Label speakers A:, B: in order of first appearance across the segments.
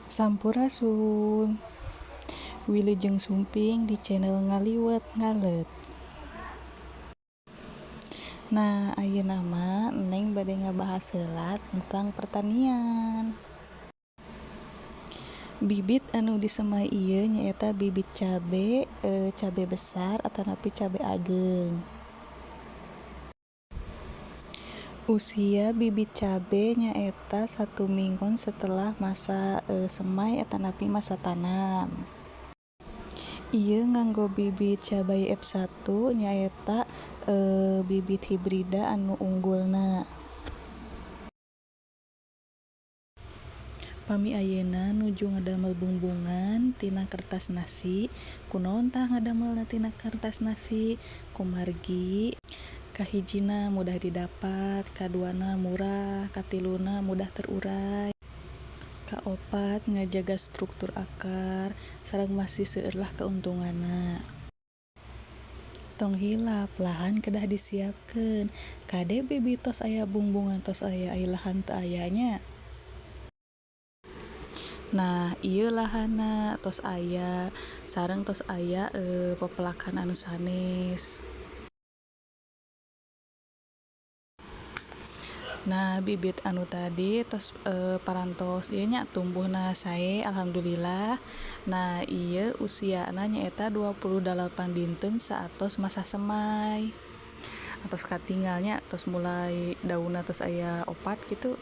A: Sampurasun, Wilujeng Sumping di channel Ngaliwet Ngalet. Nah, ayeuna mah Neng bade ngabahas heula tentang pertanian. Bibit anu disemai ieu nyaeta bibit cabe, cabe besar atanapi cabe ageng. Usia bibit cabe nyaeta 1 minggon setelah masa semai atanapi masa tanam. Ieu nganggo bibit cabai F1 nyaeta bibit hibrida anu unggulna. Pami ayeuna nuju ngadamel bungbungan tina kertas nasi. Kunaon tah ngadamelna tina kertas nasi? Kumargi kahijina mudah didapat, kaduana murah, katiluna mudah terurai, kaopat ngajaga struktur akar, sareng masih seueur lah keuntunganna. Tong hilap lahan kedah disiapkeun. Kade bibit tos aya bungbungan tos aya lahan teu ayanya. Nah, ieu lahanna tos aya sareng tos aya pepelakan anu sanes. Nah, bibit anu tadi tos parantos ieu nya tumbuhna sae alhamdulillah. Nah, ieu usiana nyaeta 28 dinten saatos masa semai. Atos katinggalnya tos mulai daunna tos aya opat kitu.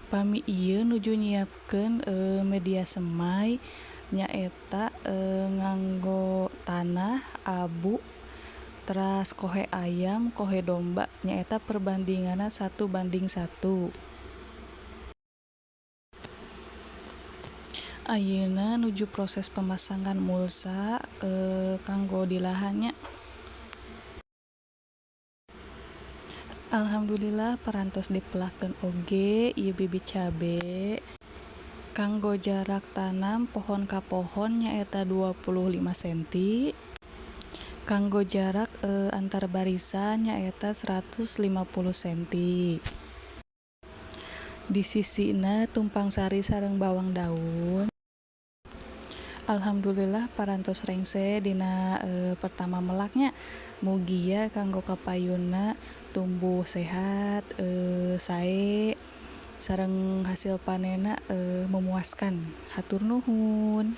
A: Pami ieu nuju nyiapkeun media semai nyaeta nganggo tanah, abu, teras kohe ayam, kohe domba nyaeta perbandinganna 1:1. Ayeuna nuju proses pemasangan mulsa kanggo di lahannya. Alhamdulillah parantos dipelahkeun oge ieu bibit cabe. Kanggo jarak tanam pohon ka pohon nyaeta 25 cm. Kanggo jarak antar barisan nyaeta 150 cm. Di sisina tumpang sari sareng bawang daun. Alhamdulillah parantos rengse dina pertama melaknya. Mugia kanggo kapayunna tumbuh sehat, sae sareng hasil panenna memuaskan. Hatur nuhun.